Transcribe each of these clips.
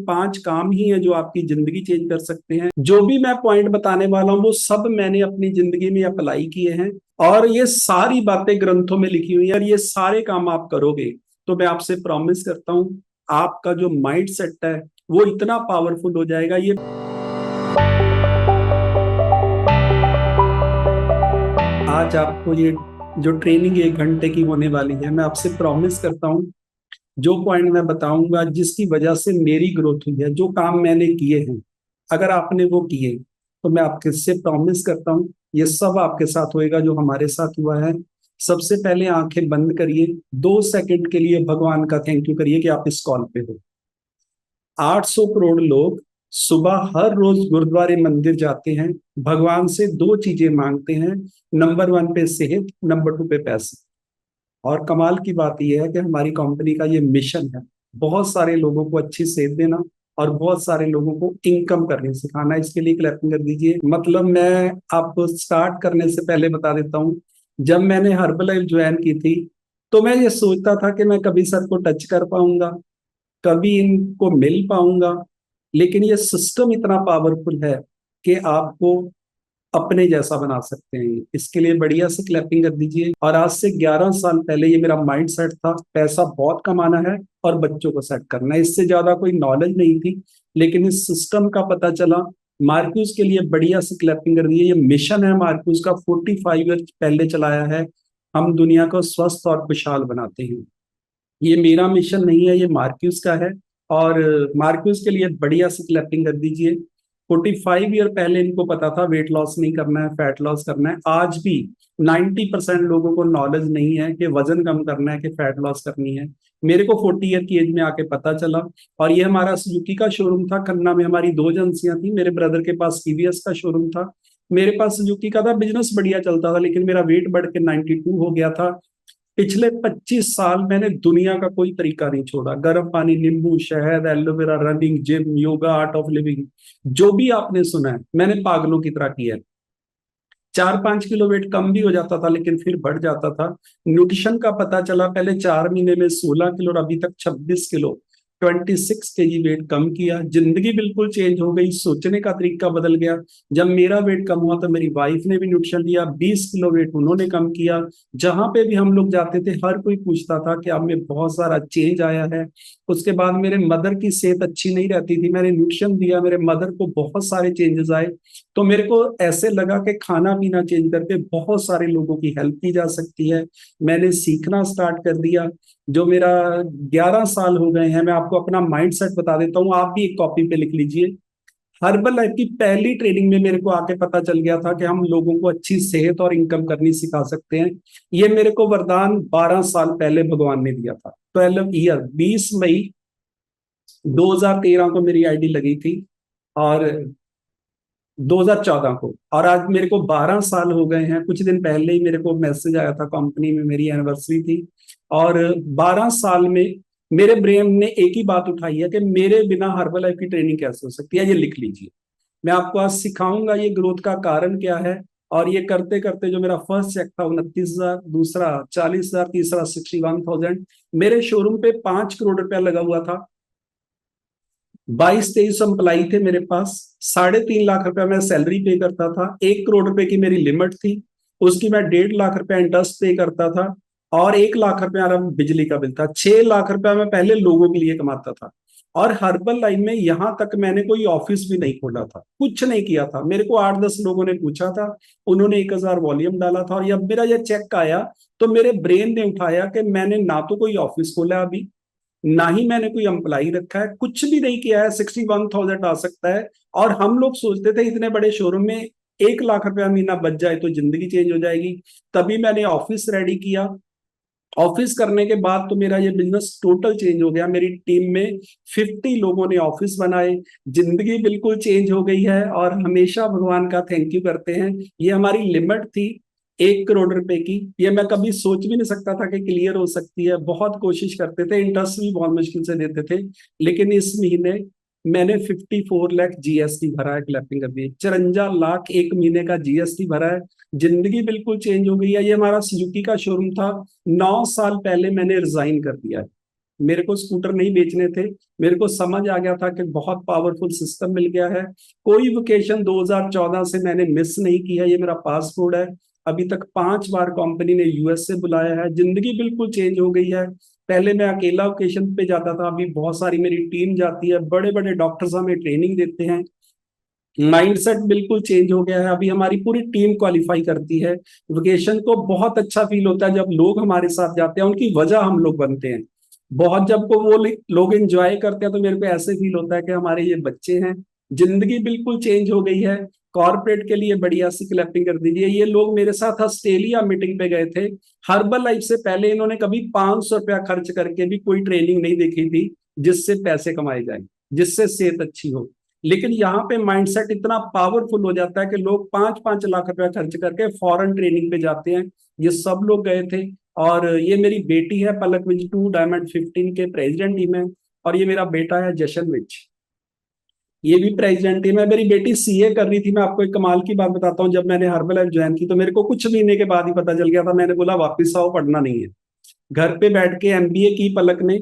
5 काम ही हैं जो आपकी जिंदगी चेंज कर सकते हैं। जो भी मैं पॉइंट बताने वाला हूँ वो सब मैंने अपनी जिंदगी में अप्लाई किए हैं और ये सारी बातें ग्रंथों में लिखी हुई है और ये सारे काम आप करोगे तो मैं आपसे प्रॉमिस करता हूँ आपका जो माइंड सेट है वो इतना पावरफुल हो जाएगा। ये आज आपको ये जो ट्रेनिंग 1 घंटे की होने वाली है, मैं आपसे प्रॉमिस करता हूँ जो पॉइंट मैं बताऊंगा जिसकी वजह से मेरी ग्रोथ हुई है, जो काम मैंने किए हैं, अगर आपने वो किए तो मैं आपके से प्रॉमिस करता हूँ ये सब आपके साथ होएगा जो हमारे साथ हुआ है। सबसे पहले आंखें बंद करिए, 2 सेकंड के लिए भगवान का थैंक यू करिए कि आप इस कॉल पे हो। 800 करोड़ लोग सुबह हर रोज गुरुद्वारे मंदिर जाते हैं, भगवान से 2 चीजें मांगते हैं, नंबर 1 पे सेहत, नंबर 2 पे पैसे। और कमाल की बात यह है कि हमारी कंपनी का ये मिशन है बहुत सारे लोगों को अच्छी सेध देना और बहुत सारे लोगों को इनकम करने सिखाना। इसके लिए क्लैपिंग कर दीजिए। मतलब मैं आपको स्टार्ट करने से पहले बता देता हूँ, जब मैंने हर्बलाइफ ज्वाइन की थी तो मैं ये सोचता था कि मैं कभी सर को टच कर पाऊंगा, कभी इनको मिल पाऊंगा, लेकिन ये सिस्टम इतना पावरफुल है कि आपको अपने जैसा बना सकते हैं। इसके लिए बढ़िया से क्लैपिंग कर दीजिए। और आज से 11 साल पहले ये मेरा माइंड सेट था, पैसा बहुत कमाना है और बच्चों को सेट करना है। इससे ज्यादा कोई नॉलेज नहीं थी, लेकिन इस सिस्टम का पता चला। मार्क्यूस के लिए बढ़िया से क्लैपिंग कर दीजिए। ये मिशन है मार्क्यूस का, 45 ईयर पहले चलाया है। हम दुनिया को स्वस्थ और खुशहाल बनाते हैं। ये मेरा मिशन नहीं है, ये मार्क्यूस का है। और मार्क्यूस के लिए बढ़िया से क्लैपिंग कर दीजिए। 45 ईयर पहले इनको पता था वेट लॉस नहीं करना है, फैट लॉस करना है। आज भी 90% लोगों को नॉलेज नहीं है कि वजन कम करना है कि फैट लॉस करनी है। मेरे को 40 ईयर की एज में आके पता चला। और ये हमारा सुजुकी का शोरूम था, खन्ना में हमारी 2 एजेंसियां थी। मेरे ब्रदर के पास टीवीएस का शोरूम था, मेरे पास सुजुकी का था। बिजनेस बढ़िया चलता था, लेकिन मेरा वेट बढ़ के 92 हो गया था। पिछले 25 साल मैंने दुनिया का कोई तरीका नहीं छोड़ा। गर्म पानी, नींबू, शहद, aloe vera, running, gym, yoga, art of living, जो भी आपने सुना है मैंने पागलों की तरह किया है। 4-5 किलो वेट कम भी हो जाता था, लेकिन फिर बढ़ जाता था। न्यूट्रिशन का पता चला, पहले 4 महीने में 16 किलो और अभी तक 26 किलो, 26 kg वेट कम किया। जिंदगी बिल्कुल चेंज हो गई, सोचने का तरीका बदल गया। जब मेरा वेट कम हुआ तो मेरी वाइफ ने भी न्यूट्रिशन लिया, 20 किलो वेट उन्होंने कम किया। जहां पे भी हम लोग जाते थे हर कोई पूछता था कि अब में बहुत सारा चेंज आया है। उसके बाद मेरे मदर की सेहत अच्छी नहीं रहती थी, मैंने न्यूट्रिशन दिया, मेरे मदर को बहुत सारे चेंजेस आए। तो मेरे को ऐसे लगा कि खाना पीना चेंज करके बहुत सारे लोगों की हेल्प की जा सकती है। मैंने सीखना स्टार्ट कर दिया। जो मेरा 11 साल हो गए हैं, मैं आपको अपना माइंड सेट बता देता हूँ, आप भी एक कॉपी पे लिख लीजिए। हर्बल लाइफ की पहली ट्रेनिंग में मेरे को आके पता चल गया था कि हम लोगों को अच्छी सेहत और इनकम करनी सिखा सकते हैं। ये मेरे को वरदान 12 साल पहले भगवान ने दिया था। 12 ईयर, 20 मई 2013 को मेरी आईडी लगी थी और 2014 को, और आज मेरे को 12 साल हो गए हैं। कुछ दिन पहले ही मेरे को मैसेज आया था, कंपनी में मेरी एनिवर्सरी थी। और 12 साल में मेरे ब्रेन ने एक ही बात उठाई है कि मेरे बिना हर्बल लाइफ की ट्रेनिंग कैसे हो सकती है। ये लिख लीजिए। मैं आपको आज सिखाऊंगा ये ग्रोथ का कारण क्या है। और ये करते करते जो मेरा फर्स्ट चेक था 29,000, दूसरा 40,000, तीसरा 61,000। मेरे शोरूम पे 5 करोड़ रुपया लगा हुआ था। 22-23 एम्प्लाई थे मेरे पास। 3.5 लाख रुपया मैं सैलरी पे करता था। 1 करोड़ रुपए की मेरी लिमिट थी, उसकी मैं 1.5 लाख रुपया इंटरेस्ट पे करता था। और 1 लाख रुपया बिजली का बिल था। 6 लाख रुपया मैं पहले लोगों के लिए कमाता था। और हर्बल लाइन में यहां तक मैंने कोई ऑफिस भी नहीं खोला था, कुछ नहीं किया था। मेरे को 8-10 लोगों ने पूछा था, उन्होंने 1,000 वॉल्यूम डाला था। और जब मेरा यह चेक आया तो मेरे ब्रेन ने उठाया कि मैंने ना तो कोई ऑफिस खोला अभी, ना ही मैंने कोई एम्प्लाई रखा है, कुछ भी नहीं किया है। 61,000 आ सकता है। और हम लोग सोचते थे इतने बड़े शोरूम में 1 लाख रुपया महीना बच जाए तो जिंदगी चेंज हो जाएगी। तभी मैंने ऑफिस रेडी किया। ऑफिस करने के बाद तो मेरा ये बिजनेस टोटल चेंज हो गया। मेरी टीम में 50 लोगों ने ऑफिस बनाए। जिंदगी बिल्कुल चेंज हो गई है और हमेशा भगवान का थैंक यू करते हैं। ये हमारी लिमिट थी 1 करोड़ रुपए की, ये मैं कभी सोच भी नहीं सकता था कि क्लियर हो सकती है। बहुत कोशिश करते थे, इंटरेस्ट भी बहुत मुश्किल से देते थे। लेकिन इस महीने मैंने 54 लाख जीएसटी भरा है। क्लैपिंग कर दी। 54 लाख एक महीने का जीएसटी भरा है। जिंदगी बिल्कुल चेंज हो गई है। ये हमारा सुजुकी का शोरूम था। 9 साल पहले मैंने रिजाइन कर दिया है। मेरे को स्कूटर नहीं बेचने थे। मेरे को समझ आ गया था कि बहुत पावरफुल सिस्टम मिल गया है। कोई वेकेशन 2014 से मैंने मिस नहीं की है, ये मेरा पासपोर्ट है। अभी तक 5 बार कंपनी ने यूएस से बुलाया है। जिंदगी बिल्कुल चेंज हो गई है। पहले मैं अकेला वेकेशन पे जाता था, अभी बहुत सारी मेरी टीम जाती है, बड़े बड़े डॉक्टर्स हमें ट्रेनिंग देते हैं। माइंडसेट बिल्कुल चेंज हो गया है, अभी हमारी पूरी टीम क्वालिफाई करती है। वेकेशन को बहुत अच्छा फील होता है जब लोग हमारे साथ जाते हैं, उनकी वजह हम लोग बनते हैं। बहुत जब को वो लोग एंजॉय करते हैं तो मेरे को ऐसे फील होता है कि हमारे ये बच्चे हैं। जिंदगी बिल्कुल चेंज हो गई है। कॉर्पोरेट के लिए बढ़िया सी क्लैपिंग कर दीजिए। ये लोग मेरे साथ ऑस्ट्रेलिया मीटिंग पे गए थे। हर्बल लाइफ से पहले इन्होंने कभी 500 रुपया खर्च करके भी कोई ट्रेनिंग नहीं देखी थी जिससे पैसे कमाए जाए, जिससे सेहत अच्छी हो। लेकिन यहाँ पे माइंडसेट इतना पावरफुल हो जाता है कि लोग 5-5 लाख रुपया खर्च करके फॉरेन ट्रेनिंग पे जाते हैं। ये सब लोग गए थे। और ये मेरी बेटी है पलक विज, 2 Diamond 15 के प्रेसिडेंट टीम है। और ये मेरा बेटा है जशन विज, ये भी प्रेसिडेंट टीम है। मेरी बेटी सीए कर रही थी। मैं आपको एक कमाल की बात बताता हूँ, जब मैंने हर्बल लाइफ ज्वाइन की तो मेरे को कुछ महीने के बाद ही पता चल गया था। मैंने बोला वापिस आओ, पढ़ना नहीं है। घर पे बैठ के एमबीए की पलक ने।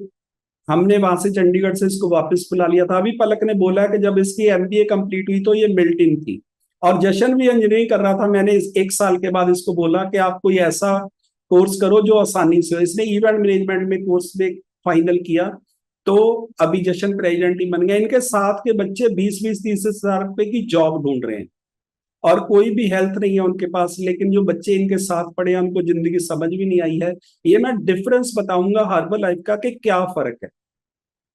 हमने वहां से चंडीगढ़ से इसको वापस बुला लिया था। अभी पलक ने बोला कि जब इसकी एमबीए कंप्लीट हुई तो ये मिल्टन थी, और जशन भी इंजीनियरिंग कर रहा था। मैंने इस 1 साल के बाद इसको बोला कि आप कोई ऐसा कोर्स करो जो आसानी से हो। इसने इवेंट मैनेजमेंट में कोर्स में फाइनल किया। तो अभी जशन प्रेसिडेंट ही बन गया। इनके साथ के बच्चे 20-20-30 हजार रुपए की जॉब ढूंढ रहे हैं, और कोई भी हेल्थ नहीं है उनके पास। लेकिन जो बच्चे इनके साथ पढ़े हैं उनको जिंदगी समझ भी नहीं आई है। ये मैं डिफरेंस बताऊंगा हर्बल लाइफ का कि क्या फर्क है।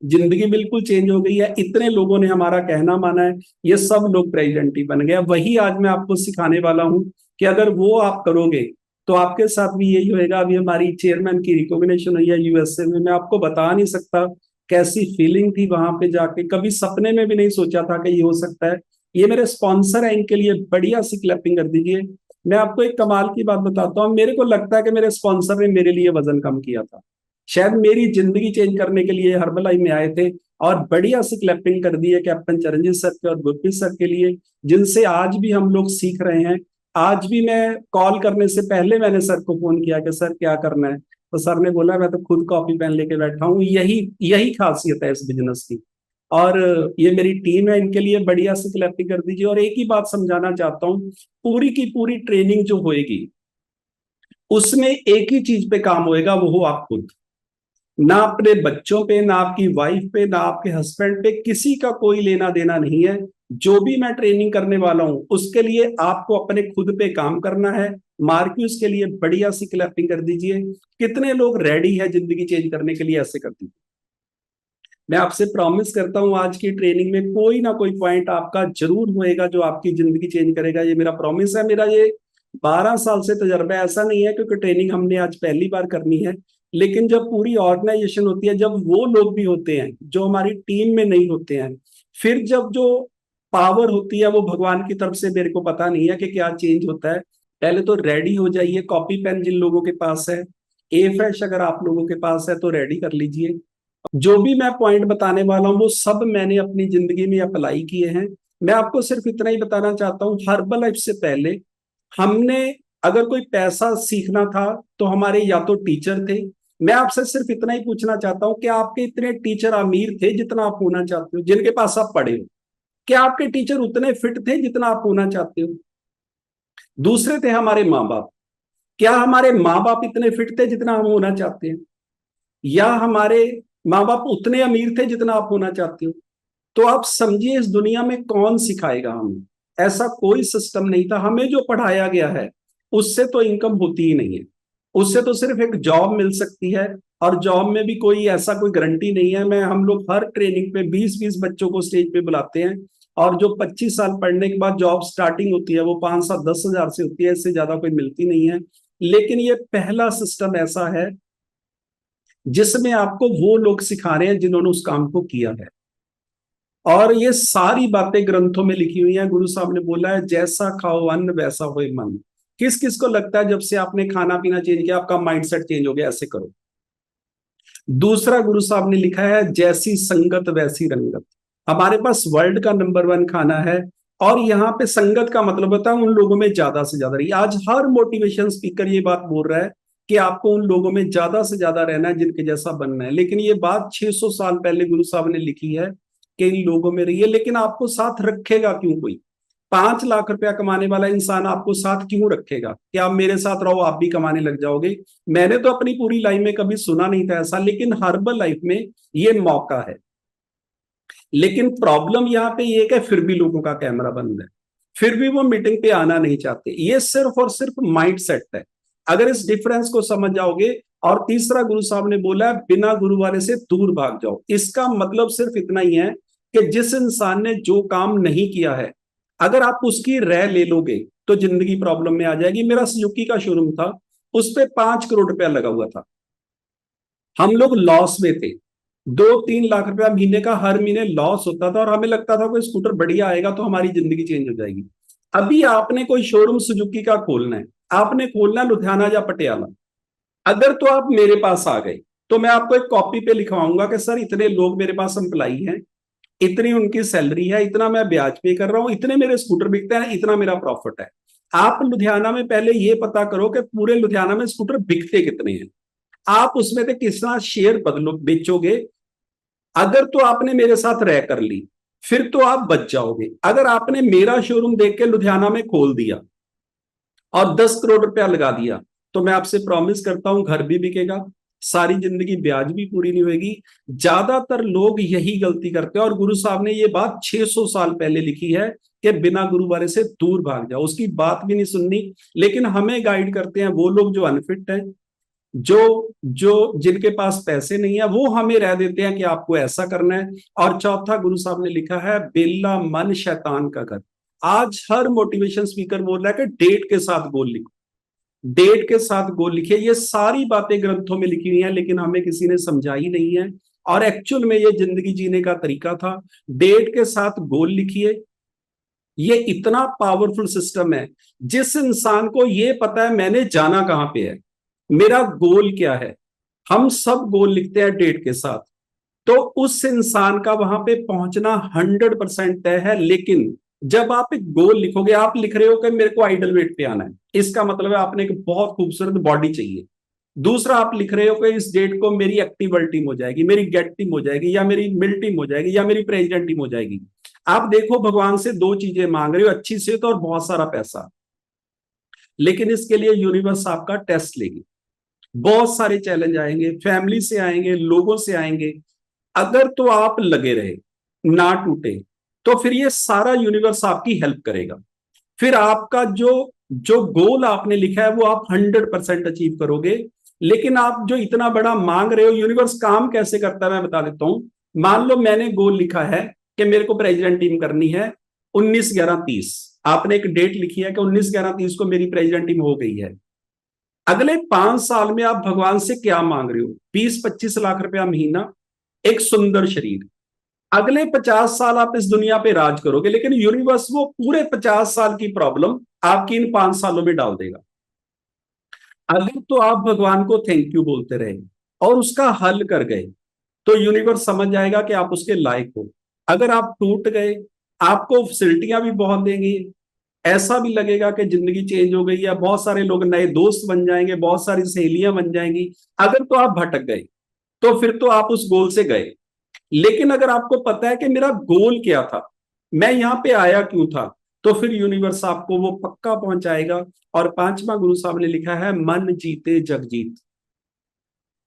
जिंदगी बिल्कुल चेंज हो गई है। इतने लोगों ने हमारा कहना माना है, ये सब लोग प्रेसिडेंट ही बन गया। वही आज मैं आपको सिखाने वाला हूं कि अगर वो आप करोगे तो आपके साथ भी यही होएगा। अभी हमारी चेयरमैन की रिकॉग्निशन हुई है यूएसए में। मैं आपको बता नहीं सकता कैसी फीलिंग थी वहां पे जाके। कभी सपने में भी नहीं सोचा था कि ये हो सकता है। ये मेरे स्पॉन्सर है, इनके लिए बढ़िया सी क्लैपिंग कर दीजिए। मैं आपको एक कमाल की बात बताता हूँ। मेरे को लगता है कि मेरे स्पॉन्सर ने मेरे लिए वजन कम किया था। शायद मेरी जिंदगी चेंज करने के लिए हर्बल में आए थे। और बढ़िया सी क्लैपिंग कर दी है कैप्टन चरणजीत सर के और गुरप्रीत सर के लिए, जिनसे आज भी हम लोग सीख रहे हैं। आज भी मैं कॉल करने से पहले मैंने सर को फोन किया कि सर क्या करना है, तो सर ने बोला मैं तो खुद कॉपी पेन लेके बैठा हूँ। यही यही खासियत है इस बिजनेस की। और ये मेरी टीम है, इनके लिए बढ़िया सी क्लैपिंग कर दीजिए। और एक ही बात समझाना चाहता हूँ, पूरी की पूरी ट्रेनिंग जो होएगी उसमें एक ही चीज पे काम होएगा, वो हो आप खुद। ना अपने बच्चों पे, ना आपकी वाइफ पे, ना आपके हस्बैंड पे, किसी का कोई लेना देना नहीं है। जो भी मैं ट्रेनिंग करने वाला हूं उसके लिए आपको अपने खुद पे काम करना है। मार्क्यूस के लिए बढ़िया सी क्लैपिंग कर दीजिए। कितने लोग रेडी है जिंदगी चेंज करने के लिए, ऐसे कर दीजिए। मैं आपसे प्रॉमिस करता हूं आज की ट्रेनिंग में कोई ना कोई पॉइंट आपका जरूर होएगा जो आपकी जिंदगी चेंज करेगा। ये मेरा प्रॉमिस है। मेरा ये 12 साल से तजर्बा है। ऐसा नहीं है क्योंकि ट्रेनिंग हमने आज पहली बार करनी है, लेकिन जब पूरी ऑर्गेनाइजेशन होती है, जब वो लोग भी होते हैं जो हमारी टीम में नहीं होते हैं, फिर जब जो पावर होती है वो भगवान की तरफ से, मेरे को पता नहीं है कि क्या चेंज होता है। पहले तो रेडी हो जाइए, कॉपी पेन जिन लोगों के पास है, ए फ्रेश अगर आप लोगों के पास है तो रेडी कर लीजिए। जो भी मैं पॉइंट बताने वाला हूँ वो सब मैंने अपनी जिंदगी में अप्लाई किए हैं। मैं आपको सिर्फ इतना ही बताना चाहता हूँ, हर्बल लाइफ से पहले हमने अगर कोई पैसा सीखना था तो हमारे या तो टीचर थे। मैं आपसे सिर्फ इतना ही पूछना चाहता हूँ कि आपके इतने टीचर अमीर थे जितना आप होना चाहते हो, जिनके पास आप पढ़े हो? क्या आपके टीचर उतने फिट थे जितना आप होना चाहते हो? दूसरे थे हमारे माँ बाप। क्या हमारे माँ बाप इतने फिट थे जितना हम होना चाहते हैं? या हमारे माँ बाप उतने अमीर थे जितना आप होना चाहते हो? तो आप समझिए इस दुनिया में कौन सिखाएगा हमें? ऐसा कोई सिस्टम नहीं था। हमें जो पढ़ाया गया है उससे तो इनकम होती ही नहीं है। उससे तो सिर्फ एक जॉब मिल सकती है, और जॉब में भी कोई ऐसा कोई गारंटी नहीं है। मैं हम लोग हर ट्रेनिंग पे 20-20 बच्चों को स्टेज पे बुलाते हैं, और जो 25 साल पढ़ने के बाद जॉब स्टार्टिंग होती है वो 5-7-10 हजार से होती है, इससे ज्यादा कोई मिलती नहीं है। लेकिन ये पहला सिस्टम ऐसा है जिसमें आपको वो लोग सिखा रहे हैं जिन्होंने उस काम को किया है। और ये सारी बातें ग्रंथों में लिखी हुई हैं। गुरु साहब ने बोला है जैसा खाओ अन्न वैसा होए मन। किस किस को लगता है जब से आपने खाना पीना चेंज किया आपका माइंडसेट चेंज हो गया? ऐसे करो। दूसरा गुरु साहब ने लिखा है जैसी संगत वैसी रंगत। हमारे पास वर्ल्ड का नंबर 1 खाना है, और यहाँ पे संगत का मतलब होता है उन लोगों में ज्यादा से ज्यादा रही। आज हर मोटिवेशन स्पीकर ये बात बोल रहा है कि आपको उन लोगों में ज्यादा से ज्यादा रहना है जिनके जैसा बनना है। लेकिन ये बात 600 साल पहले गुरु साहब ने लिखी है कि इन लोगों में रहिए, लेकिन आपको साथ रखेगा क्यों कोई? 5 लाख रुपया कमाने वाला इंसान आपको साथ क्यों रखेगा कि आप मेरे साथ रहो, आप भी कमाने लग जाओगे? मैंने तो अपनी पूरी लाइफ में कभी सुना नहीं था ऐसा, लेकिन हर्बल लाइफ में ये मौका है। लेकिन प्रॉब्लम यहाँ पे ये कि फिर भी लोगों का कैमरा बंद है, फिर भी वो मीटिंग पे आना नहीं चाहते। ये सिर्फ और सिर्फ माइंड सेट है। अगर इस डिफरेंस को समझ जाओगे, और तीसरा गुरु साहब ने बोला बिना गुरुवारे से दूर भाग जाओ, इसका मतलब सिर्फ इतना ही है कि जिस इंसान ने जो काम नहीं किया है, अगर आप उसकी राय ले लोगे तो जिंदगी प्रॉब्लम में आ जाएगी। मेरा सुजुकी का शोरूम था, उस पर 5 करोड़ रुपया लगा हुआ था, हम लोग लॉस में थे। 2-3 लाख रुपया महीने का हर महीने लॉस होता था, और हमें लगता था कोई स्कूटर बढ़िया आएगा तो हमारी जिंदगी चेंज हो जाएगी। अभी आपने कोई शोरूम सुजुकी का खोलना है, आपने खोलना लुधियाना या पटियाला, अगर तो आप मेरे पास आ गए तो मैं आपको एक कॉपी पे लिखवाऊंगा कि सर इतने लोग मेरे पास एम्प्लाई हैं, इतनी उनकी सैलरी है, इतना मैं ब्याज पे कर रहा हूं, इतने मेरे स्कूटर बिकते हैं, इतना मेरा प्रॉफिट है। आप लुधियाना में पहले ये पता करो कि पूरे लुधियाना में स्कूटर बिकते कितने हैं, आप उसमें से कितना शेयर बदलो बेचोगे। अगर तो आपने मेरे साथ रह कर ली, फिर तो आप बच जाओगे। अगर आपने मेरा शोरूम देख के लुधियाना में खोल दिया और 10 करोड़ रुपया लगा दिया, तो मैं आपसे प्रॉमिस करता हूं घर भी बिकेगा, सारी जिंदगी ब्याज भी पूरी नहीं होगी। ज्यादातर लोग यही गलती करते हैं, और गुरु साहब ने ये बात 600 साल पहले लिखी है कि बिना गुरुवारे से दूर भाग जाओ। उसकी बात भी नहीं सुननी, लेकिन हमें गाइड करते हैं वो लोग जो अनफिट हैं, जो जो जिनके पास पैसे नहीं है, वो हमें रह देते हैं कि आपको ऐसा करना है। और चौथा गुरु साहब ने लिखा है बेला मन शैतान का घर। आज हर मोटिवेशन स्पीकर बोल रहा है कि डेट के साथ गोल लिखो, डेट के साथ गोल लिखिए। ये सारी बातें ग्रंथों में लिखी हुई हैं, लेकिन हमें किसी ने समझाई नहीं है, और एक्चुअल में ये जिंदगी जीने का तरीका था। डेट के साथ गोल लिखिए। ये इतना पावरफुल सिस्टम है, जिस इंसान को ये पता है मैंने जाना कहां पे है, मेरा गोल क्या है, हम सब गोल लिखते हैं डेट के साथ, तो उस इंसान का वहां पे पहुंचना 100% तय है। लेकिन जब आप एक गोल लिखोगे, आप लिख रहे हो कि मेरे को आइडल वेट पे आना है, इसका मतलब है आपने एक बहुत खूबसूरत बॉडी चाहिए। दूसरा, आप लिख रहे हो कि इस डेट को मेरी एक्टिव टीम हो जाएगी, मेरी गेट टीम हो जाएगी, या मेरी मिल टीम हो जाएगी, या मेरी प्रेसिडेंट टीम हो जाएगी। आप देखो भगवान से 2 चीजें मांग रहे हो, अच्छी सेहत और बहुत सारा पैसा, लेकिन इसके लिए यूनिवर्स आपका टेस्ट लेगी। बहुत सारे चैलेंज आएंगे, फैमिली से आएंगे, लोगों से आएंगे। अगर तो आप लगे रहे, ना टूटे, तो फिर ये सारा यूनिवर्स आपकी हेल्प करेगा। फिर आपका जो जो गोल आपने लिखा है वो आप 100% अचीव करोगे। लेकिन आप जो इतना बड़ा मांग रहे हो, यूनिवर्स काम कैसे करता है मैं बता देता हूं। मान लो मैंने गोल लिखा है कि मेरे को प्रेसिडेंट टीम करनी है 19-11-30, आपने एक डेट लिखी है कि 19-11-30 को मेरी प्रेसिडेंट टीम हो गई है। अगले 5 साल में आप भगवान से क्या मांग रहे हो? 20-25 लाख रुपया महीना, एक सुंदर शरीर। अगले 50 साल आप इस दुनिया पे राज करोगे, लेकिन यूनिवर्स वो पूरे 50 साल की प्रॉब्लम आपकी इन 5 सालों में डाल देगा। अगर तो आप भगवान को थैंक यू बोलते रहे और उसका हल कर गए, तो यूनिवर्स समझ जाएगा कि आप उसके लायक हो। अगर आप टूट गए, आपको फैसिलिटियां भी बहुत देंगी, ऐसा भी लगेगा कि जिंदगी चेंज हो गई है, बहुत सारे लोग नए दोस्त बन जाएंगे, बहुत सारी सहेलियां बन जाएंगी। अगर तो आप भटक गए, तो फिर तो आप उस गोल से गए। लेकिन अगर आपको पता है कि मेरा गोल क्या था, मैं यहां पे आया क्यों था, तो फिर यूनिवर्स आपको वो पक्का पहुंचाएगा। और पांचवा गुरु साहब ने लिखा है मन जीते जग जीत।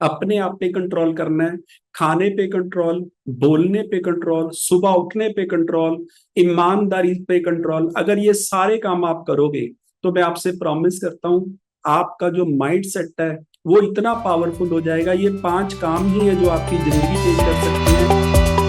अपने आप पे कंट्रोल करना है, खाने पे कंट्रोल, बोलने पे कंट्रोल, सुबह उठने पे कंट्रोल, ईमानदारी पे कंट्रोल। अगर ये सारे काम आप करोगे, तो मैं आपसे प्रॉमिस करता हूं आपका जो माइंड सेट है वो इतना पावरफुल हो जाएगा। ये 5 काम ही है जो आपकी जिंदगी चेंज कर सकते हैं।